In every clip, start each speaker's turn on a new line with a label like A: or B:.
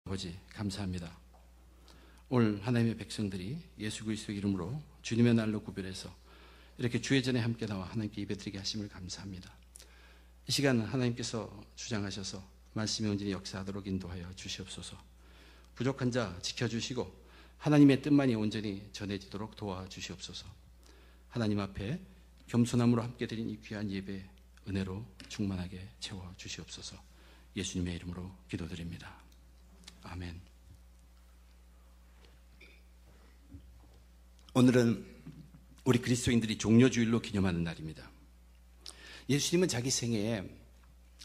A: 아버지 감사합니다. 오늘 하나님의 백성들이 예수 그리스도 이름으로 주님의 날로 구별해서 이렇게 주의 전에 함께 나와 하나님께 예배드리게 하심을 감사합니다. 이 시간 하나님께서 주장하셔서 말씀이 온전히 역사하도록 인도하여 주시옵소서. 부족한 자 지켜주시고 하나님의 뜻만이 온전히 전해지도록 도와주시옵소서. 하나님 앞에 겸손함으로 함께 드린 이 귀한 예배 은혜로 충만하게 채워주시옵소서. 예수님의 이름으로 기도드립니다. 아멘. 오늘은 우리 그리스도인들이 종려주일로 기념하는 날입니다. 예수님은 자기 생애에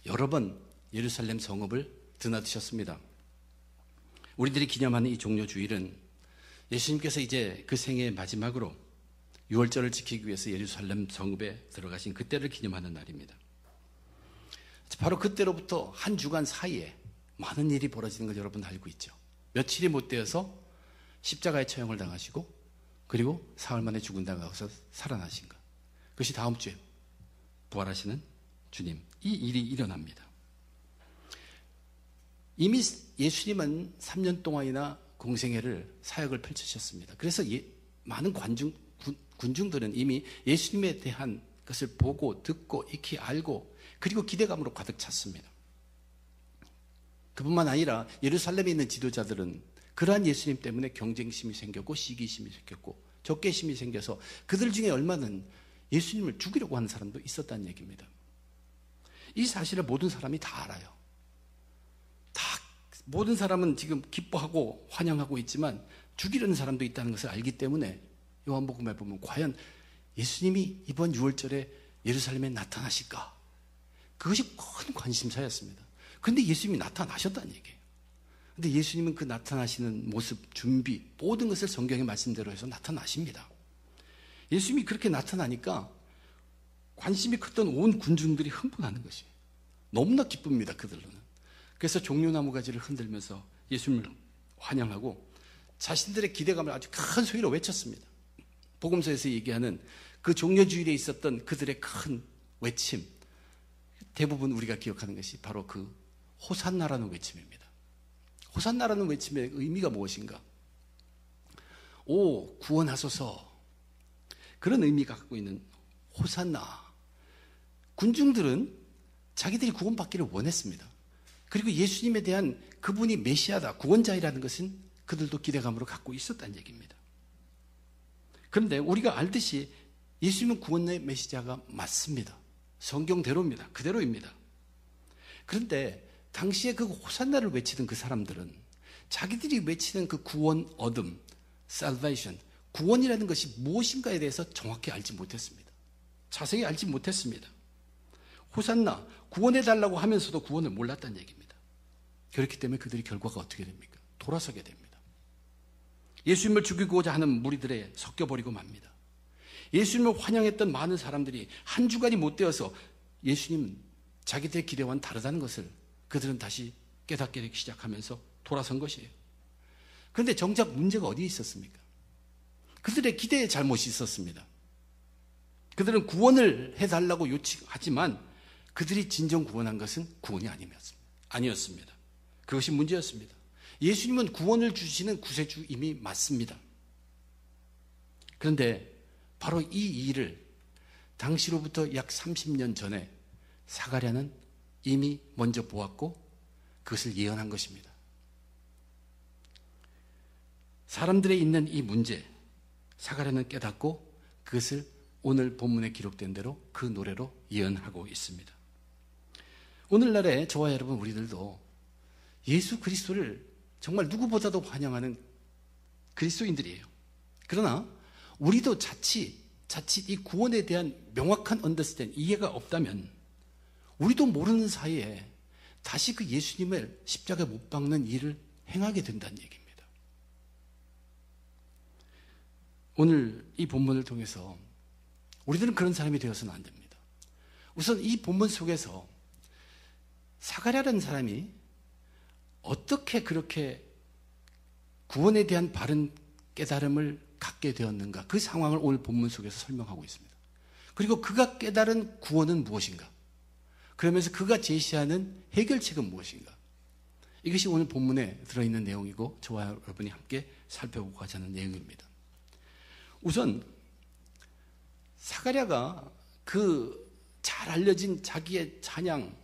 A: 여러 번 예루살렘 성읍을 드나드셨습니다. 우리들이 기념하는 이 종려주일은 예수님께서 이제 그 생애의 마지막으로 유월절을 지키기 위해서 예루살렘 성읍에 들어가신 그때를 기념하는 날입니다. 바로 그때로부터 한 주간 사이에 많은 일이 벌어지는 걸 여러분 알고 있죠. 며칠이 못 되어서 십자가에 처형을 당하시고 그리고 사흘 만에 죽은 당하고서 살아나신 것. 그것이 다음 주에 부활하시는 주님. 이 일이 일어납니다. 이미 예수님은 3년 동안이나 공생애를 사역을 펼치셨습니다. 그래서 많은 군중들은 이미 예수님에 대한 것을 보고 듣고 익히 알고 그리고 기대감으로 가득 찼습니다. 그뿐만 아니라 예루살렘에 있는 지도자들은 그러한 예수님 때문에 경쟁심이 생겼고 시기심이 생겼고 적개심이 생겨서 그들 중에 얼마는 예수님을 죽이려고 하는 사람도 있었다는 얘기입니다. 이 사실을 모든 사람이 다 알아요. 모든 사람은 지금 기뻐하고 환영하고 있지만 죽이려는 사람도 있다는 것을 알기 때문에 요한복음에 보면 과연 예수님이 이번 6월절에 예루살렘에 나타나실까? 그것이 큰 관심사였습니다. 그런데 예수님이 나타나셨다는 얘기예요. 근데 예수님은 그 나타나시는 모습, 준비, 모든 것을 성경의 말씀대로 해서 나타나십니다. 예수님이 그렇게 나타나니까 관심이 컸던 온 군중들이 흥분하는 것이에요. 너무나 기쁩니다, 그들로는. 그래서 종려나무 가지를 흔들면서 예수님을 환영하고 자신들의 기대감을 아주 큰 소리로 외쳤습니다. 복음서에서 얘기하는 그 종려주일에 있었던 그들의 큰 외침, 대부분 우리가 기억하는 것이 바로 그 호산나라는 외침입니다. 호산나라는 외침의 의미가 무엇인가? 오, 구원하소서. 그런 의미가 갖고 있는 호산나. 군중들은 자기들이 구원받기를 원했습니다. 그리고 예수님에 대한 그분이 메시아다, 구원자이라는 것은 그들도 기대감으로 갖고 있었다는 얘기입니다. 그런데 우리가 알듯이 예수님은 구원의 메시아가 맞습니다. 성경대로입니다. 그대로입니다. 그런데 당시에 그 호산나를 외치던 그 사람들은 자기들이 외치는 그 구원 얻음, salvation, 구원이라는 것이 무엇인가에 대해서 정확히 알지 못했습니다. 자세히 알지 못했습니다. 호산나, 구원해달라고 하면서도 구원을 몰랐다는 얘기입니다. 그렇기 때문에 그들이 결과가 어떻게 됩니까? 돌아서게 됩니다. 예수님을 죽이고자 하는 무리들에 섞여버리고 맙니다. 예수님을 환영했던 많은 사람들이 한 주간이 못 되어서 예수님 자기들의 기대와는 다르다는 것을 그들은 다시 깨닫게 되기 시작하면서 돌아선 것이에요. 그런데 정작 문제가 어디에 있었습니까? 그들의 기대에 잘못이 있었습니다. 그들은 구원을 해달라고 요청하지만 그들이 진정 구원한 것은 구원이 아니었습니다. 그것이 문제였습니다. 예수님은 구원을 주시는 구세주임이 맞습니다. 그런데 바로 이 일을 당시로부터 약 30년 전에 사가랴는 이미 먼저 보았고 그것을 예언한 것입니다. 사람들의 있는 이 문제, 사가랴는 깨닫고 그것을 오늘 본문에 기록된 대로 그 노래로 예언하고 있습니다. 오늘날에 저와 여러분 우리들도 예수 그리스도를 정말 누구보다도 환영하는 그리스도인들이에요. 그러나 우리도 자칫 이 구원에 대한 명확한 언더스탠, 이해가 없다면 우리도 모르는 사이에 다시 그 예수님을 십자가에 못 박는 일을 행하게 된다는 얘기입니다. 오늘 이 본문을 통해서 우리들은 그런 사람이 되어서는 안 됩니다. 우선 이 본문 속에서 사가랴라는 사람이 어떻게 그렇게 구원에 대한 바른 깨달음을 갖게 되었는가, 그 상황을 오늘 본문 속에서 설명하고 있습니다. 그리고 그가 깨달은 구원은 무엇인가, 그러면서 그가 제시하는 해결책은 무엇인가, 이것이 오늘 본문에 들어있는 내용이고 저와 여러분이 함께 살펴보고자 하는 내용입니다. 우선 사가랴가 그 잘 알려진 자기의 찬양,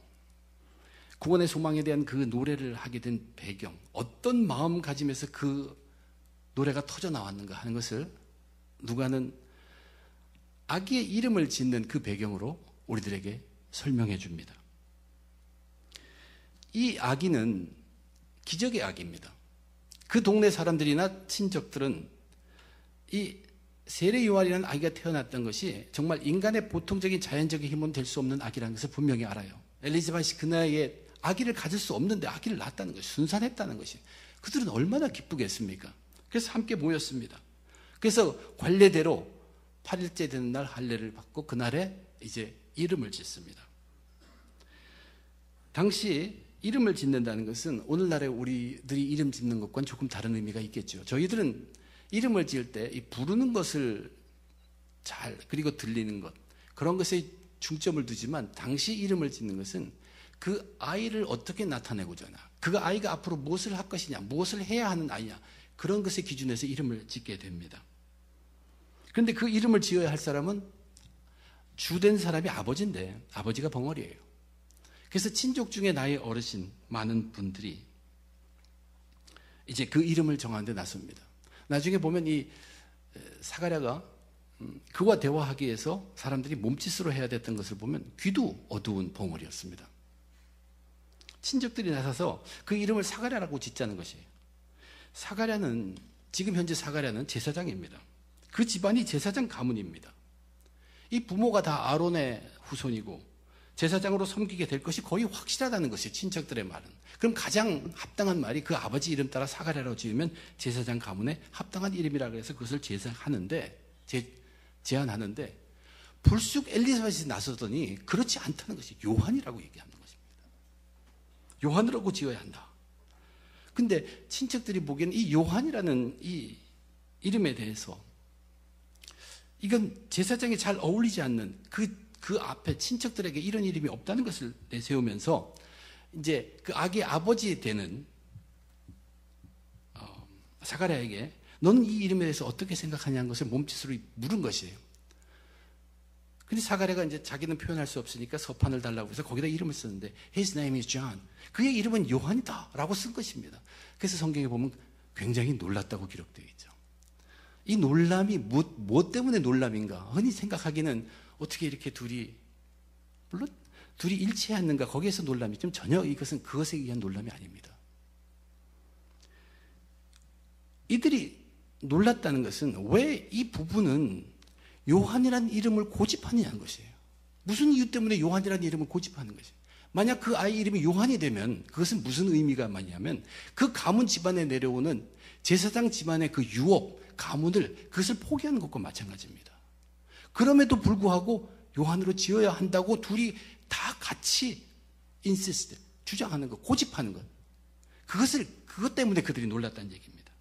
A: 구원의 소망에 대한 그 노래를 하게 된 배경, 어떤 마음가짐에서 그 노래가 터져 나왔는가 하는 것을 누가는 아기의 이름을 짓는 그 배경으로 우리들에게 설명해 줍니다. 이 아기는 기적의 아기입니다. 그 동네 사람들이나 친척들은 이 세례 요한이라는 아기가 태어났던 것이 정말 인간의 보통적인 자연적인 힘은 될 수 없는 아기라는 것을 분명히 알아요. 엘리자벳이 그 나이에 아기를 가질 수 없는데 아기를 낳았다는 것이, 순산했다는 것이, 그들은 얼마나 기쁘겠습니까? 그래서 함께 모였습니다. 그래서 관례대로 8일째 되는 날 할례를 받고 그날에 이제 이름을 짓습니다. 당시 이름을 짓는다는 것은 오늘날의 우리들이 이름 짓는 것과는 조금 다른 의미가 있겠죠. 저희들은 이름을 지을 때 이 부르는 것을 잘, 그리고 들리는 것, 그런 것에 중점을 두지만 당시 이름을 짓는 것은 그 아이를 어떻게 나타내고자 하나, 그 아이가 앞으로 무엇을 할 것이냐, 무엇을 해야 하는 아이냐, 그런 것의 기준에서 이름을 짓게 됩니다. 그런데 그 이름을 지어야 할 사람은 주된 사람이 아버지인데 아버지가 벙어리예요. 그래서 친족 중에 나의 어르신 많은 분들이 이제 그 이름을 정하는 데 나섭니다. 나중에 보면 이 사가랴가 그와 대화하기 위해서 사람들이 몸짓으로 해야 됐던 것을 보면 귀도 어두운 벙어리였습니다. 친척들이 나서서 그 이름을 사가랴라고 짓자는 것이에요. 사가랴는, 지금 현재 사가랴는 제사장입니다. 그 집안이 제사장 가문입니다. 이 부모가 다 아론의 후손이고 제사장으로 섬기게 될 것이 거의 확실하다는 것이에요. 친척들의 말은. 그럼 가장 합당한 말이 그 아버지 이름 따라 사가랴라고 지으면 제사장 가문에 합당한 이름이라고 해서 그것을 제안하는데 불쑥 엘리사벳이 나서더니 그렇지 않다는 것이 요한이라고 얘기하는 것입니다. 요한이라고 지어야 한다. 근데 친척들이 보기에는 이 요한이라는 이 이름에 대해서 이건 제사장에 잘 어울리지 않는 그 앞에 친척들에게 이런 이름이 없다는 것을 내세우면서 이제 그 아기의 아버지 되는 사가랴에게 너는 이 이름에 대해서 어떻게 생각하냐는 것을 몸짓으로 물은 것이에요. 근데 사가랴가 이제 자기는 표현할 수 없으니까 서판을 달라고 해서 거기다 이름을 썼는데 His name is John. 그의 이름은 요한이다 라고 쓴 것입니다. 그래서 성경에 보면 굉장히 놀랐다고 기록되어 있죠. 이 놀람이 뭐 때문에 놀람인가? 흔히 생각하기는 어떻게 이렇게 물론 둘이 일치했는가 거기에서 놀람이 좀 전혀 이것은 그것에 의한 놀람이 아닙니다. 이들이 놀랐다는 것은 왜 이 부부는 요한이라는 이름을 고집하느냐는 것이에요. 무슨 이유 때문에 요한이라는 이름을 고집하는 것이에요. 만약 그 아이 이름이 요한이 되면 그것은 무슨 의미가 많냐면 그 가문 집안에 내려오는 제사장 집안의 그 유업, 가문을 그것을 포기하는 것과 마찬가지입니다. 그럼에도 불구하고 요한으로 지어야 한다고 둘이 다 같이 insist, 주장하는 것, 고집하는 것. 그것 때문에 그들이 놀랐다는 얘기입니다.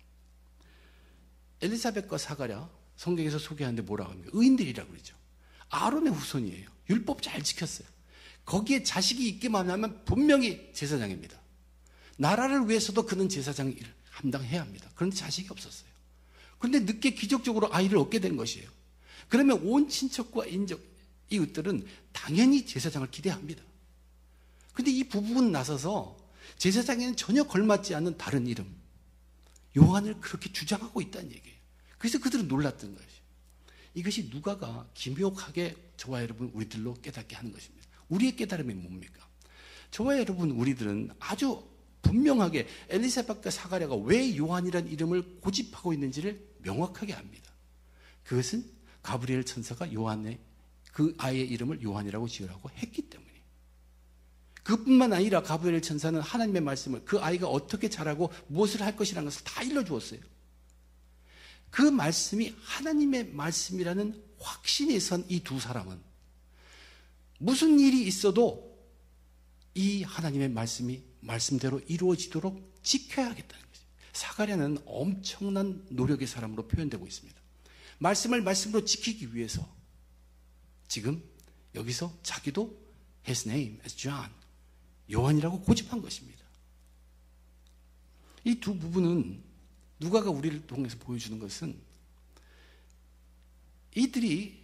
A: 엘리사벳과 사가랴, 성경에서 소개하는데 뭐라고 합니까? 의인들이라고 그러죠. 아론의 후손이에요. 율법 잘 지켰어요. 거기에 자식이 있기만 하면 분명히 제사장입니다. 나라를 위해서도 그는 제사장 일을 감당해야 합니다. 그런데 자식이 없었어요. 그런데 늦게 기적적으로 아이를 얻게 된 것이에요. 그러면 온 친척과 이웃들은 당연히 제사장을 기대합니다. 그런데 이 부부는 나서서 제사장에는 전혀 걸맞지 않는 다른 이름, 요한을 그렇게 주장하고 있다는 얘기예요. 그래서 그들은 놀랐던 것이에요. 이것이 누가가 기묘하게 저와 여러분 우리들로 깨닫게 하는 것입니다. 우리의 깨달음이 뭡니까? 저와 여러분 우리들은 아주 분명하게 엘리사벳과 사가랴가 왜 요한이라는 이름을 고집하고 있는지를 명확하게 압니다. 그것은 가브리엘 천사가 그 아이의 이름을 요한이라고 지으라고 했기 때문에. 그뿐만 아니라 가브리엘 천사는 하나님의 말씀을 그 아이가 어떻게 자라고 무엇을 할 것이라는 것을 다 일러주었어요. 그 말씀이 하나님의 말씀이라는 확신이 선 이 두 사람은 무슨 일이 있어도 이 하나님의 말씀이 말씀대로 이루어지도록 지켜야겠다는 것이죠. 사가랴는 엄청난 노력의 사람으로 표현되고 있습니다. 말씀을 말씀으로 지키기 위해서 지금 여기서 자기도 His name is John, 요한이라고 고집한 것입니다. 이 두 부분은 누가가 우리를 통해서 보여주는 것은 이들이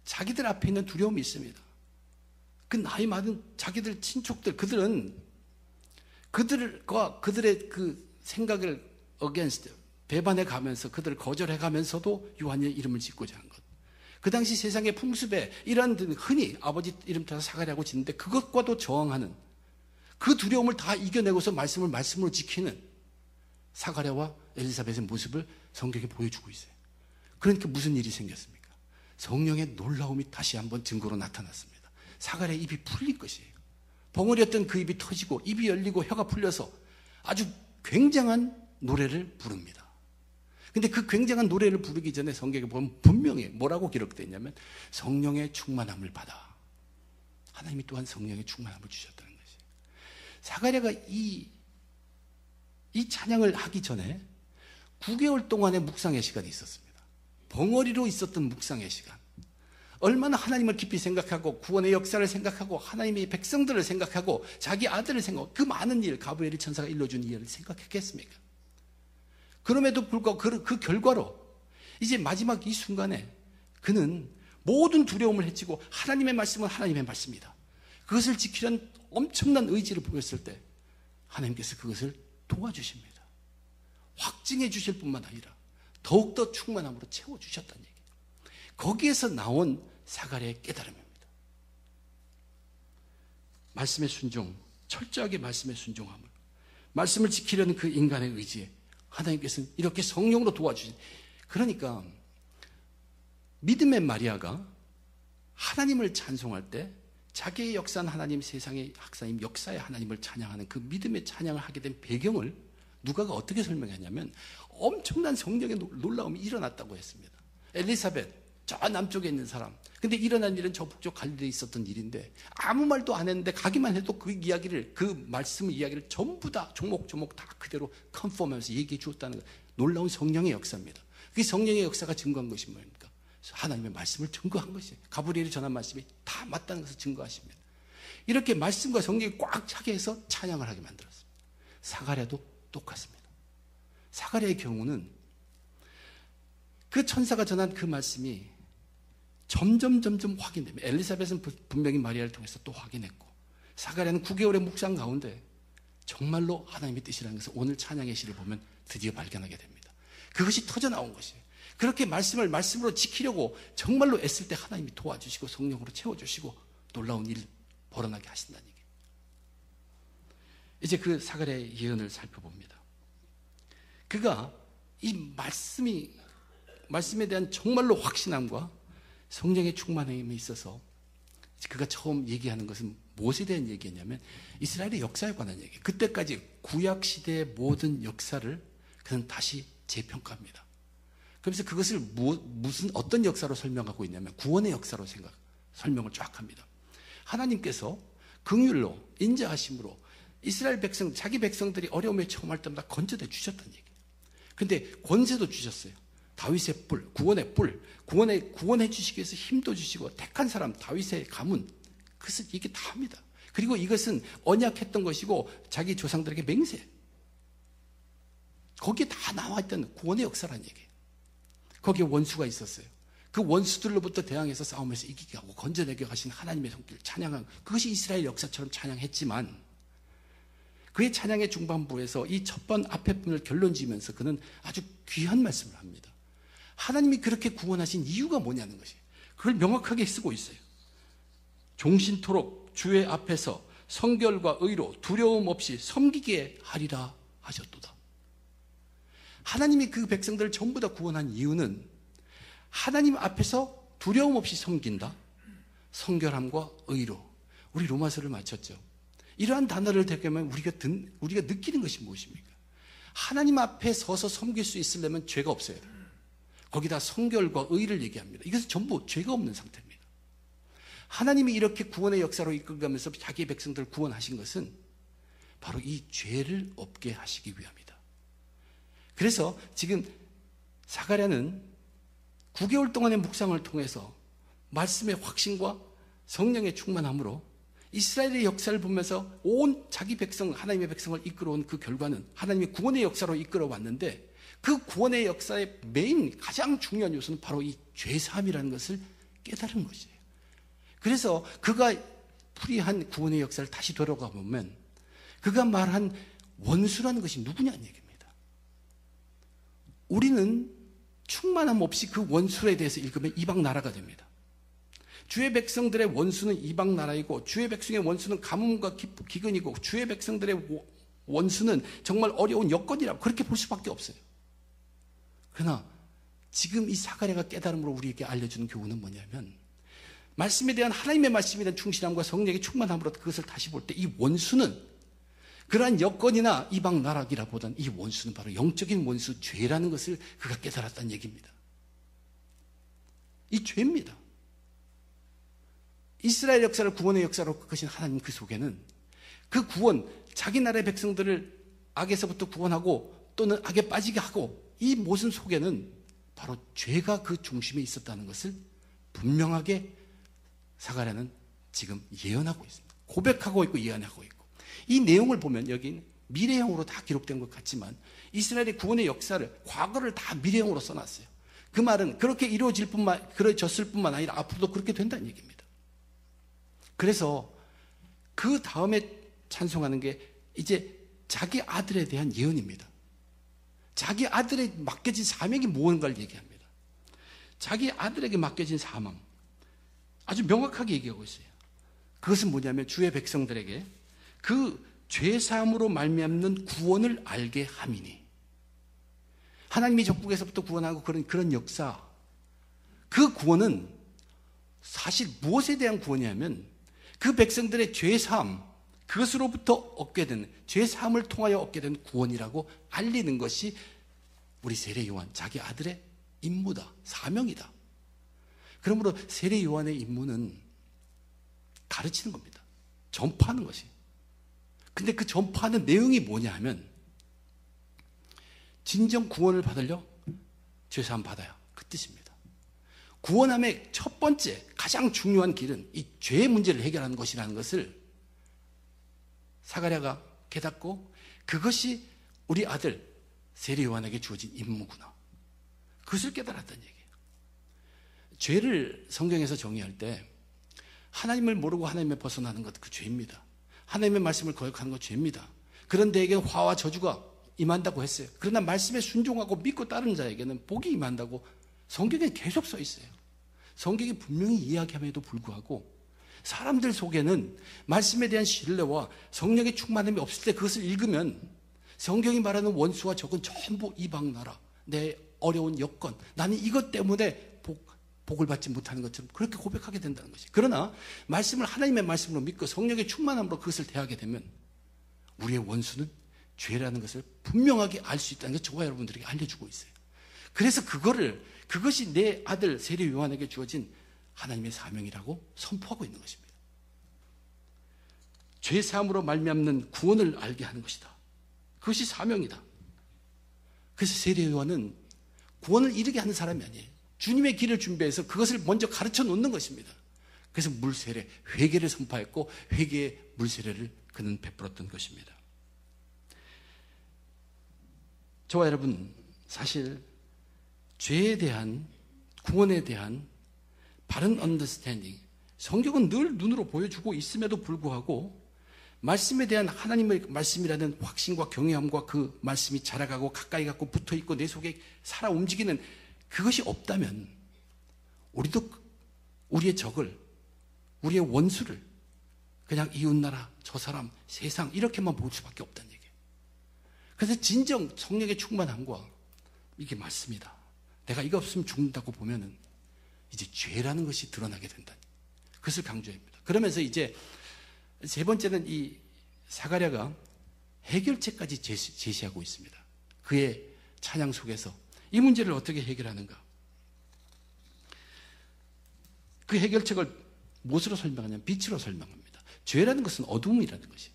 A: 자기들 앞에 있는 두려움이 있습니다. 그 나이 많은 자기들 친족들, 그들은 그들과 그들의 그 생각을 against, 배반해 가면서 그들을 거절해 가면서도 요한의 이름을 짓고자 한 것. 그 당시 세상의 풍습에 이러한 흔히 아버지 이름 따서 사가랴고 짓는데 그것과도 저항하는, 그 두려움을 다 이겨내고서 말씀으로 지키는 사가랴와 엘리사벳의 모습을 성경에 보여주고 있어요. 그러니까 무슨 일이 생겼습니까? 성령의 놀라움이 다시 한번 증거로 나타났습니다. 사가랴의 입이 풀린 것이에요. 벙어리였던 그 입이 터지고 입이 열리고 혀가 풀려서 아주 굉장한 노래를 부릅니다. 근데 그 굉장한 노래를 부르기 전에 성경에 보면 분명히 뭐라고 기록되어 있냐면 성령의 충만함을 받아. 하나님이 또한 성령의 충만함을 주셨다는 것이에요. 사가랴가 이 찬양을 하기 전에 9개월 동안의 묵상의 시간이 있었습니다. 벙어리로 있었던 묵상의 시간. 얼마나 하나님을 깊이 생각하고 구원의 역사를 생각하고 하나님의 백성들을 생각하고 자기 아들을 생각하고 그 많은 일, 가브리엘 천사가 일러준 일을 생각했겠습니까? 그럼에도 불구하고 그 결과로 이제 마지막 이 순간에 그는 모든 두려움을 해치고 하나님의 말씀은 하나님의 말씀이다. 그것을 지키려는 엄청난 의지를 보였을 때 하나님께서 그것을 도와주십니다. 확증해 주실 뿐만 아니라 더욱더 충만함으로 채워주셨다는 얘기예요. 거기에서 나온 사가랴의 깨달음입니다. 말씀의 순종, 철저하게 말씀의 순종함을, 말씀을 지키려는 그 인간의 의지에 하나님께서는 이렇게 성령으로 도와주신. 그러니까 믿음의 마리아가 하나님을 찬송할 때 자기의 역사는 하나님, 세상의 학사님, 역사의 하나님을 찬양하는 그 믿음의 찬양을 하게 된 배경을 누가가 어떻게 설명했냐면 엄청난 성령의 놀라움이 일어났다고 했습니다. 엘리사벳, 저 남쪽에 있는 사람. 근데 일어난 일은 저 북쪽 갈릴리에 있었던 일인데 아무 말도 안 했는데 가기만 해도 그 이야기를, 그 말씀 이야기를 전부 다 조목조목 다 그대로 컨펌하면서 얘기해 주었다는 놀라운 성령의 역사입니다. 그 성령의 역사가 증거한 것이 뭡니까? 하나님의 말씀을 증거한 것이에요. 가브리엘이 전한 말씀이 다 맞다는 것을 증거하십니다. 이렇게 말씀과 성령이 꽉 차게 해서 찬양을 하게 만들었습니다. 사가랴도 똑같습니다. 사가랴의 경우는 그 천사가 전한 그 말씀이 점점 확인됩니다. 엘리사벳은 분명히 마리아를 통해서 또 확인했고, 사가랴는 9개월의 묵상 가운데 정말로 하나님의 뜻이라는 것을 오늘 찬양의 시를 보면 드디어 발견하게 됩니다. 그것이 터져나온 것이에요. 그렇게 말씀으로 지키려고 정말로 애쓸 때 하나님이 도와주시고 성령으로 채워주시고 놀라운 일 벌어나게 하신다는 얘기예요. 이제 그 사가랴의 예언을 살펴봅니다. 그가 이 말씀에 대한 정말로 확신함과 성령의 충만함에 있어서 그가 처음 얘기하는 것은 무엇에 대한 얘기냐면 이스라엘의 역사에 관한 얘기예요. 그때까지 구약시대의 모든 역사를 그는 다시 재평가합니다. 그래서 그것을 어떤 역사로 설명하고 있냐면 구원의 역사로 설명을 쫙 합니다. 하나님께서 긍휼로 인자하심으로 이스라엘 백성, 자기 백성들이 어려움에 처음할 때마다 건져내 주셨다는 얘기예요. 근데 권세도 주셨어요. 다윗의 뿔, 구원의 뿔, 구원해 주시기 위해서 힘도 주시고 택한 사람 다윗의 가문, 그것을 이게 다 합니다. 그리고 이것은 언약했던 것이고 자기 조상들에게 맹세. 거기에 다 나와 있던 구원의 역사라는 얘기예요. 거기에 원수가 있었어요. 그 원수들로부터 대항해서 싸움에서 이기게 하고 건져내게 하신 하나님의 손길 찬양한, 그것이 이스라엘 역사처럼 찬양했지만 그의 찬양의 중반부에서 이 첫 번 앞에 분을 결론 지으면서 그는 아주 귀한 말씀을 합니다. 하나님이 그렇게 구원하신 이유가 뭐냐는 것이에요. 그걸 명확하게 쓰고 있어요. 종신토록 주의 앞에서 성결과 의로 두려움 없이 섬기게 하리라 하셨도다. 하나님이 그 백성들을 전부 다 구원한 이유는 하나님 앞에서 두려움 없이 섬긴다. 성결함과 의로. 우리 로마서를 마쳤죠. 이러한 단어를 대표하면 우리가 느끼는 것이 무엇입니까? 하나님 앞에 서서 섬길 수 있으려면 죄가 없어야 돼요. 거기다 성결과 의를 얘기합니다. 이것은 전부 죄가 없는 상태입니다. 하나님이 이렇게 구원의 역사로 이끌어가면서 자기의 백성들을 구원하신 것은 바로 이 죄를 없게 하시기 위함이다. 그래서 지금 사가랴는 9개월 동안의 묵상을 통해서 말씀의 확신과 성령의 충만함으로 이스라엘의 역사를 보면서 온 자기 백성, 하나님의 백성을 이끌어온 그 결과는 하나님의 구원의 역사로 이끌어왔는데, 그 구원의 역사의 메인 가장 중요한 요소는 바로 이 죄사함이라는 것을 깨달은 것이에요. 그래서 그가 풀이한 구원의 역사를 다시 돌아가 보면 그가 말한 원수라는 것이 누구냐는 얘기입니다. 우리는 충만함 없이 그 원수에 대해서 읽으면 이방 나라가 됩니다. 주의 백성들의 원수는 이방 나라이고, 주의 백성의 원수는 가뭄과 기근이고, 주의 백성들의 원수는 정말 어려운 여건이라고 그렇게 볼 수밖에 없어요. 그러나 지금 이 사가랴가 깨달음으로 우리에게 알려주는 교훈은 뭐냐면, 말씀에 대한 하나님의 말씀에 대한 충실함과 성령의 충만함으로 그것을 다시 볼 때 이 원수는 그러한 여건이나 이방 나라기라보다는 이 원수는 바로 영적인 원수, 죄라는 것을 그가 깨달았다는 얘기입니다. 이 죄입니다. 이스라엘 역사를 구원의 역사로 끄신 하나님 그 속에는 그 구원, 자기 나라의 백성들을 악에서부터 구원하고 또는 악에 빠지게 하고, 이 모든 속에는 바로 죄가 그 중심에 있었다는 것을 분명하게 사가랴는 지금 예언하고 있습니다. 고백하고 있고 예언하고 있고, 이 내용을 보면 여긴 미래형으로 다 기록된 것 같지만 이스라엘의 구원의 역사를, 과거를 다 미래형으로 써놨어요. 그 말은 그렇게 그려졌을 뿐만 아니라 앞으로도 그렇게 된다는 얘기입니다. 그래서 그 다음에 찬송하는 게 이제 자기 아들에 대한 예언입니다. 자기 아들에 맡겨진 사명이 무언가를 얘기합니다. 자기 아들에게 맡겨진 사명, 아주 명확하게 얘기하고 있어요. 그것은 뭐냐면 주의 백성들에게 그 죄사함으로 말미암는 구원을 알게 함이니, 하나님이 적국에서부터 구원하고 그런 역사, 그 구원은 사실 무엇에 대한 구원이냐면 그 백성들의 죄사함, 그것으로부터 얻게 된, 죄사함을 통하여 얻게 된 구원이라고 알리는 것이 우리 세례 요한 자기 아들의 임무다, 사명이다. 그러므로 세례 요한의 임무는 가르치는 겁니다. 전파하는 것이. 근데 그 전파하는 내용이 뭐냐 하면, 진정 구원을 받으려 죄사함 받아야, 그 뜻입니다. 구원함의 첫 번째 가장 중요한 길은 이 죄의 문제를 해결하는 것이라는 것을 사가랴가 깨닫고, 그것이 우리 아들 세례 요한에게 주어진 임무구나, 그것을 깨달았다는 얘기예요. 죄를 성경에서 정의할 때 하나님을 모르고 하나님을 벗어나는 것, 그 죄입니다. 하나님의 말씀을 거역하는 것 죄입니다. 그런 데에게는 화와 저주가 임한다고 했어요. 그러나 말씀에 순종하고 믿고 따르는 자에게는 복이 임한다고 성경에 계속 써 있어요. 성경이 분명히 이야기함에도 불구하고 사람들 속에는 말씀에 대한 신뢰와 성령의 충만함이 없을 때 그것을 읽으면 성경이 말하는 원수와 적은 전부 이방 나라, 내 어려운 여건, 나는 이것 때문에 복을 받지 못하는 것처럼 그렇게 고백하게 된다는 것이. 그러나 말씀을 하나님의 말씀으로 믿고 성령의 충만함으로 그것을 대하게 되면 우리의 원수는 죄라는 것을 분명하게 알 수 있다는 것, 저와 여러분들에게 알려주고 있어요. 그래서 그것이 내 아들 세례 요한에게 주어진 하나님의 사명이라고 선포하고 있는 것입니다. 죄 사함으로 말미암는 구원을 알게 하는 것이다. 그것이 사명이다. 그래서 세례 요한은 구원을 이루게 하는 사람이 아니에요. 주님의 길을 준비해서 그것을 먼저 가르쳐 놓는 것입니다. 그래서 물세례, 회개를 선포했고 회개의 물세례를 그는 베풀었던 것입니다. 저와 여러분, 사실 죄에 대한, 구원에 대한 바른 언더스탠딩, 성경은 늘 눈으로 보여주고 있음에도 불구하고 말씀에 대한 하나님의 말씀이라는 확신과 경외함과 그 말씀이 자라가고 가까이 갖고 붙어있고 내 속에 살아 움직이는 그것이 없다면 우리도 우리의 적을, 우리의 원수를 그냥 이웃나라, 저 사람, 세상 이렇게만 볼 수밖에 없다는 얘기예요. 그래서 진정 성령의 충만함과 이게 말씀이다, 내가 이거 없으면 죽는다고 보면은 이제 죄라는 것이 드러나게 된다, 그것을 강조합니다. 그러면서 이제 세 번째는 이 사가랴가 해결책까지 제시하고 있습니다. 그의 찬양 속에서 이 문제를 어떻게 해결하는가? 그 해결책을 무엇으로 설명하냐면 빛으로 설명합니다. 죄라는 것은 어두움이라는 것이에요.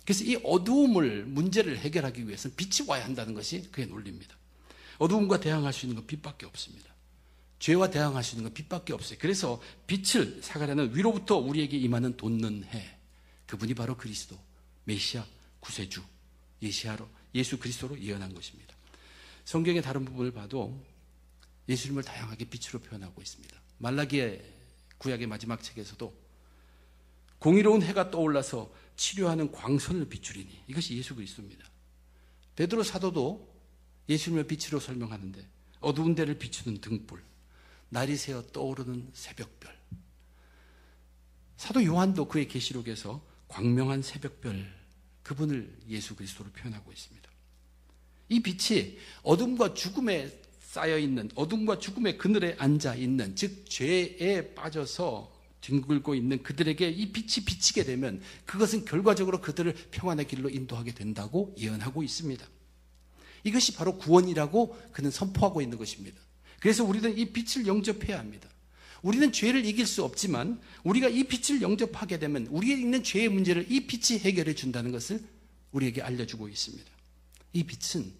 A: 그래서 이 어두움을, 문제를 해결하기 위해서는 빛이 와야 한다는 것이 그의 논리입니다. 어두움과 대항할 수 있는 건 빛밖에 없습니다. 죄와 대항할 수 있는 건 빛밖에 없어요. 그래서 빛을 사가랴는 위로부터 우리에게 임하는 돋는 해. 그분이 바로 그리스도, 메시아, 구세주, 예수 그리스도로 예언한 것입니다. 성경의 다른 부분을 봐도 예수님을 다양하게 빛으로 표현하고 있습니다. 말라기의 구약의 마지막 책에서도 공의로운 해가 떠올라서 치료하는 광선을 비추리니, 이것이 예수 그리스도입니다. 베드로 사도도 예수님을 빛으로 설명하는데 어두운 데를 비추는 등불, 날이 새어 떠오르는 새벽별. 사도 요한도 그의 계시록에서 광명한 새벽별, 그분을 예수 그리스도로 표현하고 있습니다. 이 빛이 어둠과 죽음에 쌓여있는, 어둠과 죽음의 그늘에 앉아있는, 즉 죄에 빠져서 뒹굴고 있는 그들에게 이 빛이 비치게 되면 그것은 결과적으로 그들을 평안의 길로 인도하게 된다고 예언하고 있습니다. 이것이 바로 구원이라고 그는 선포하고 있는 것입니다. 그래서 우리는 이 빛을 영접해야 합니다. 우리는 죄를 이길 수 없지만 우리가 이 빛을 영접하게 되면 우리에 있는 죄의 문제를 이 빛이 해결해 준다는 것을 우리에게 알려주고 있습니다. 이 빛은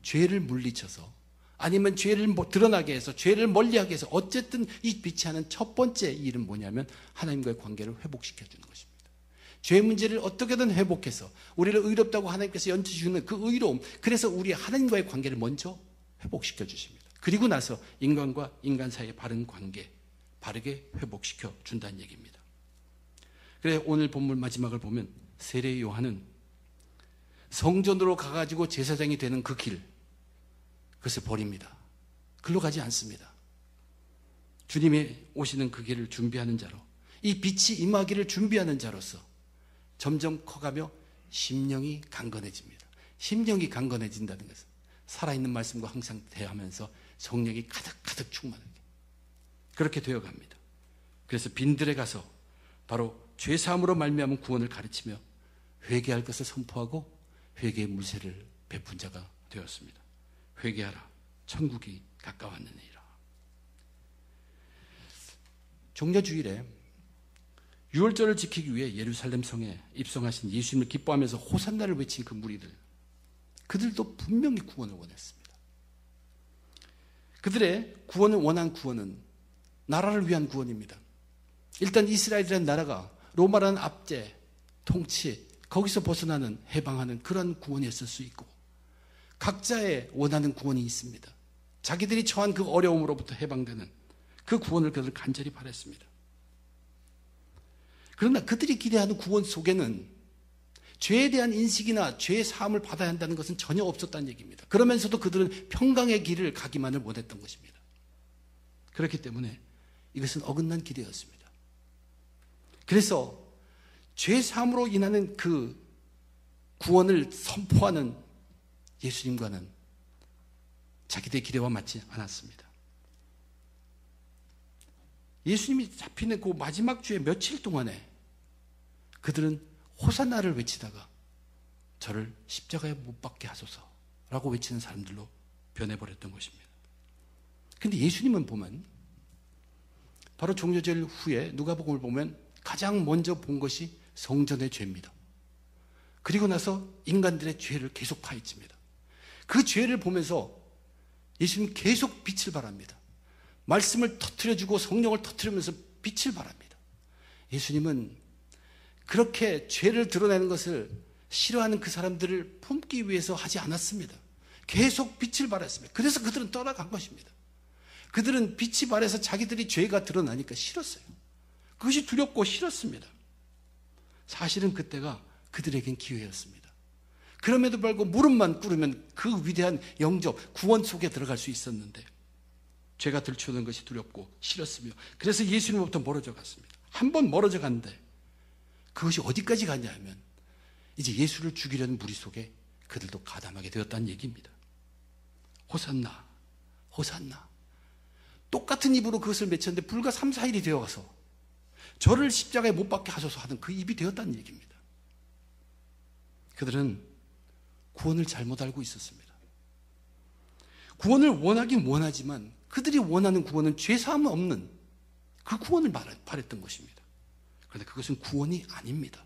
A: 죄를 물리쳐서, 아니면 죄를 드러나게 해서, 죄를 멀리하게 해서, 어쨌든 이 빛이 하는 첫 번째 일은 뭐냐면 하나님과의 관계를 회복시켜 주는 것입니다. 죄 문제를 어떻게든 회복해서 우리를 의롭다고 하나님께서 연주주는 그 의로움, 그래서 우리 하나님과의 관계를 먼저 회복시켜 주십니다. 그리고 나서 인간과 인간 사이의 바른 관계, 바르게 회복시켜 준다는 얘기입니다. 그래서 오늘 본문 마지막을 보면 세례 요한은 성전으로 가가지고 제사장이 되는 그 길, 그것을 버립니다. 글로 가지 않습니다. 주님이 오시는 그 길을 준비하는 자로, 이 빛이 임하기를 준비하는 자로서 점점 커가며 심령이 강건해집니다. 심령이 강건해진다는 것은 살아있는 말씀과 항상 대하면서 성령이 가득가득 충만하게 그렇게 되어갑니다. 그래서 빈들에 가서 바로 죄사함으로 말미암은 구원을 가르치며 회개할 것을 선포하고 회개의 물세를 베푼 자가 되었습니다. 회개하라, 천국이 가까웠느니라. 종려주일에 유월절을 지키기 위해 예루살렘 성에 입성하신 예수님을 기뻐하면서 호산나를 외친 그 무리들, 그들도 분명히 구원을 원했습니다. 그들의 구원을 원한 구원은 나라를 위한 구원입니다. 일단 이스라엘이라는 나라가 로마라는 압제, 통치, 거기서 벗어나는, 해방하는 그런 구원이었을 수 있고, 각자의 원하는 구원이 있습니다. 자기들이 처한 그 어려움으로부터 해방되는 그 구원을 그들 간절히 바랐습니다. 그러나 그들이 기대하는 구원 속에는 죄에 대한 인식이나 죄의 사함을 받아야 한다는 것은 전혀 없었다는 얘기입니다. 그러면서도 그들은 평강의 길을 가기만을 원했던 것입니다. 그렇기 때문에 이것은 어긋난 기대였습니다. 그래서 죄 사함으로 인하는 그 구원을 선포하는 예수님과는 자기들의 기대와 맞지 않았습니다. 예수님이 잡히는 그 마지막 주의 며칠 동안에 그들은 호산나를 외치다가 저를 십자가에 못 박게 하소서라고 외치는 사람들로 변해버렸던 것입니다. 그런데 예수님은 보면 바로 종려절 후에 누가복음을 보면 가장 먼저 본 것이 성전의 죄입니다. 그리고 나서 인간들의 죄를 계속 파헤칩니다. 그 죄를 보면서 예수님 계속 빛을 발합니다. 말씀을 터뜨려주고 성령을 터뜨리면서 빛을 발합니다. 예수님은 그렇게 죄를 드러내는 것을 싫어하는 그 사람들을 품기 위해서 하지 않았습니다. 계속 빛을 발했습니다. 그래서 그들은 떠나간 것입니다. 그들은 빛이 발해서 자기들이 죄가 드러나니까 싫었어요. 그것이 두렵고 싫었습니다. 사실은 그때가 그들에겐 기회였습니다. 그럼에도 불구하고 무릎만 꿇으면 그 위대한 영접, 구원 속에 들어갈 수 있었는데 죄가 들추는 것이 두렵고 싫었으며 그래서 예수님으로부터 멀어져 갔습니다. 한 번 멀어져 갔는데 그것이 어디까지 갔냐 하면 이제 예수를 죽이려는 무리 속에 그들도 가담하게 되었다는 얘기입니다. 호산나, 호산나. 똑같은 입으로 그것을 외쳤는데 불과 3, 4일이 되어가서 저를 십자가에 못 박게 하소서 하는 그 입이 되었다는 얘기입니다. 그들은 구원을 잘못 알고 있었습니다. 구원을 원하긴 원하지만 그들이 원하는 구원은 죄사함 없는 그 구원을 바랬던 것입니다. 그런데 그것은 구원이 아닙니다.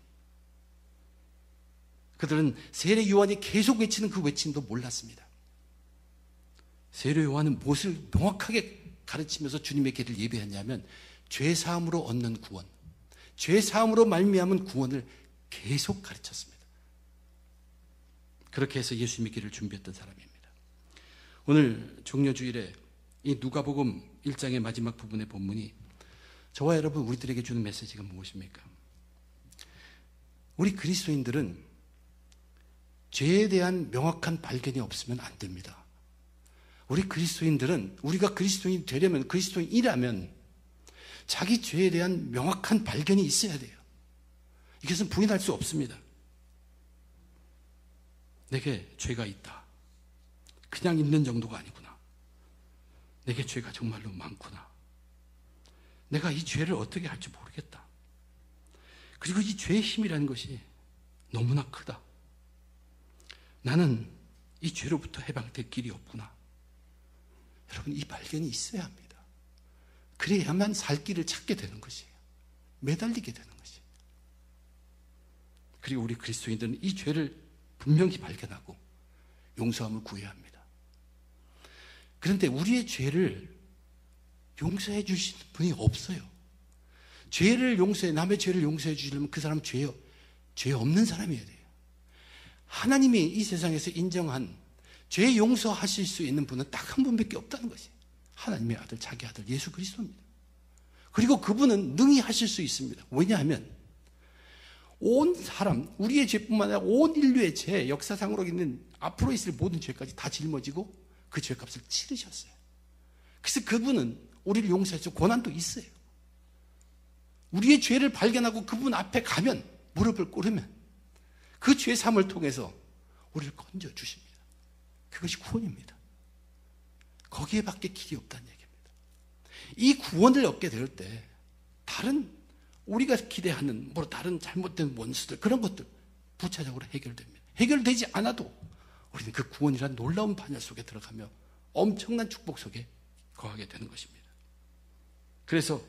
A: 그들은 세례 요한이 계속 외치는 그 외침도 몰랐습니다. 세례 요한은 무엇을 명확하게 가르치면서 주님의 길을 예배했냐면 죄사함으로 얻는 구원, 죄사함으로 말미암은 구원을 계속 가르쳤습니다. 그렇게 해서 예수님의 길을 준비했던 사람입니다. 오늘 종려주일에 이 누가복음 1장의 마지막 부분의 본문이 저와 여러분 우리들에게 주는 메시지가 무엇입니까? 우리 그리스도인들은 죄에 대한 명확한 발견이 없으면 안 됩니다. 우리 그리스도인들은 우리가 그리스도인이 되려면, 그리스도인이라면 자기 죄에 대한 명확한 발견이 있어야 돼요. 이것은 부인할 수 없습니다. 내게 죄가 있다. 그냥 있는 정도가 아니구나. 내게 죄가 정말로 많구나. 내가 이 죄를 어떻게 할지 모르겠다. 그리고 이 죄의 힘이라는 것이 너무나 크다. 나는 이 죄로부터 해방될 길이 없구나. 여러분, 이 발견이 있어야 합니다. 그래야만 살 길을 찾게 되는 것이에요. 매달리게 되는 것이에요. 그리고 우리 그리스도인들은 이 죄를 분명히 발견하고 용서함을 구해야 합니다. 그런데 우리의 죄를 용서해 주시는 분이 없어요. 남의 죄를 용서해 주시려면 그 사람은 죄 없는 사람이어야 돼요. 하나님이 이 세상에서 인정한 죄 용서하실 수 있는 분은 딱 한 분밖에 없다는 것이에요. 하나님의 아들, 자기 아들 예수 그리스도입니다. 그리고 그분은 능히 하실 수 있습니다. 왜냐하면 온 사람, 우리의 죄뿐만 아니라 온 인류의 죄, 역사상으로 있는 앞으로 있을 모든 죄까지 다 짊어지고 그 죄값을 치르셨어요. 그래서 그분은 우리를 용서할 수 고난도 있어요. 우리의 죄를 발견하고 그분 앞에 가면, 무릎을 꿇으면 그 죄사함을 통해서 우리를 건져 주십니다. 그것이 구원입니다. 거기에 밖에 길이 없다는 얘기입니다. 이 구원을 얻게 될 때 다른 우리가 기대하는 다른 잘못된 원수들, 그런 것들 부차적으로 해결됩니다. 해결되지 않아도 우리는 그 구원이란 놀라운 반열 속에 들어가며 엄청난 축복 속에 거하게 되는 것입니다. 그래서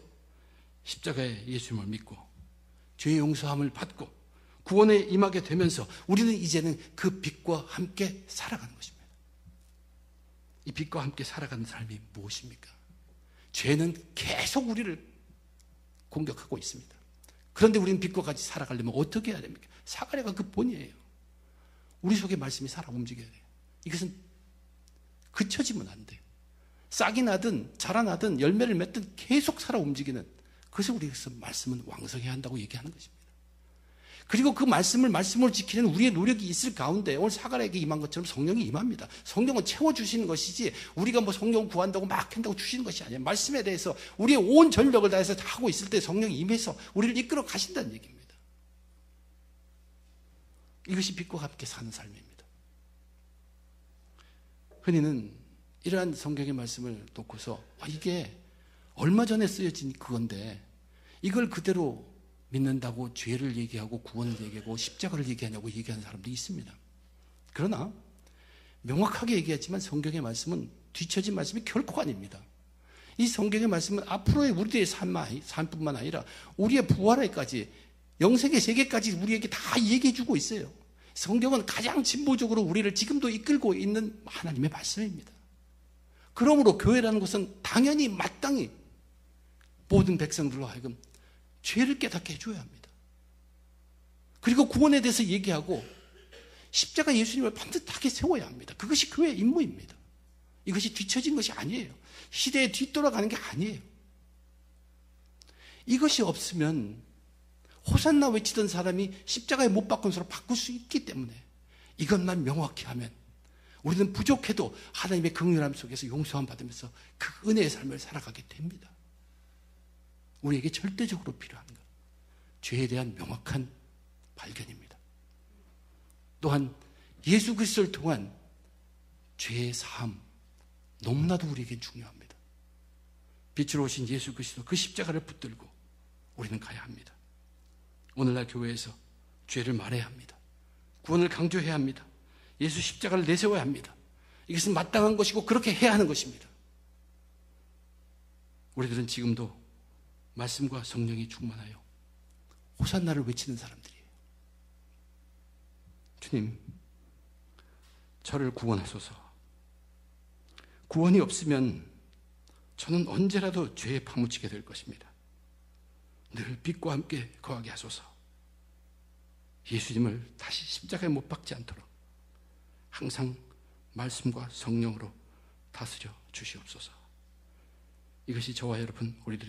A: 십자가의 예수님을 믿고 죄의 용서함을 받고 구원에 임하게 되면서 우리는 이제는 그 빛과 함께 살아가는 것입니다. 이 빛과 함께 살아가는 삶이 무엇입니까? 죄는 계속 우리를 공격하고 있습니다. 그런데 우리는 빛과 같이 살아가려면 어떻게 해야 됩니까? 사가랴가 그 본이에요. 우리 속에 말씀이 살아 움직여야 돼요. 이것은 그쳐지면 안 돼요. 싹이 나든 자라나든 열매를 맺든 계속 살아 움직이는, 그래서 우리에서 말씀은 왕성해야 한다고 얘기하는 것입니다. 그리고 그 말씀을 지키는 우리의 노력이 있을 가운데 오늘 사가랴에게 임한 것처럼 성령이 임합니다. 성령은 채워주시는 것이지 우리가 성령 구한다고 막 한다고 주시는 것이 아니에요. 말씀에 대해서 우리의 온 전력을 다해서 하고 있을 때 성령이 임해서 우리를 이끌어 가신다는 얘기입니다. 이것이 빛과 함께 사는 삶입니다. 흔히는 이러한 성경의 말씀을 놓고서 이게 얼마 전에 쓰여진 그건데 이걸 그대로 믿는다고 죄를 얘기하고 구원을 얘기하고 십자가를 얘기하냐고 얘기하는 사람도 있습니다. 그러나 명확하게 얘기하지만 성경의 말씀은 뒤처진 말씀이 결코 아닙니다. 이 성경의 말씀은 앞으로의 우리의 삶뿐만 아니라 우리의 부활에까지, 영생의 세계까지 우리에게 다 얘기해 주고 있어요. 성경은 가장 진보적으로 우리를 지금도 이끌고 있는 하나님의 말씀입니다. 그러므로 교회라는 것은 당연히 마땅히 모든 백성들로 하여금 죄를 깨닫게 해줘야 합니다. 그리고 구원에 대해서 얘기하고 십자가 예수님을 반듯하게 세워야 합니다. 그것이 교회의 임무입니다. 이것이 뒤처진 것이 아니에요. 시대에 뒤돌아가는 게 아니에요. 이것이 없으면 호산나 외치던 사람이 십자가에 못 박은 수로 바꿀 수 있기 때문에 이것만 명확히 하면 우리는 부족해도 하나님의 긍휼함 속에서 용서함 받으면서 그 은혜의 삶을 살아가게 됩니다. 우리에게 절대적으로 필요한 것, 죄에 대한 명확한 발견입니다. 또한 예수 그리스도를 통한 죄의 사함, 너무나도 우리에게 중요합니다. 빛으로 오신 예수 그리스도, 그 십자가를 붙들고 우리는 가야 합니다. 오늘날 교회에서 죄를 말해야 합니다. 구원을 강조해야 합니다. 예수 십자가를 내세워야 합니다. 이것은 마땅한 것이고 그렇게 해야 하는 것입니다. 우리들은 지금도 말씀과 성령이 충만하여 호산나를 외치는 사람들이에요. 주님, 저를 구원하소서. 구원이 없으면 저는 언제라도 죄에 파묻히게 될 것입니다. 늘 빛과 함께 거하게 하소서. 예수님을 다시 십자가에 못 박지 않도록 항상 말씀과 성령으로 다스려 주시옵소서. 이것이 저와 여러분 우리들의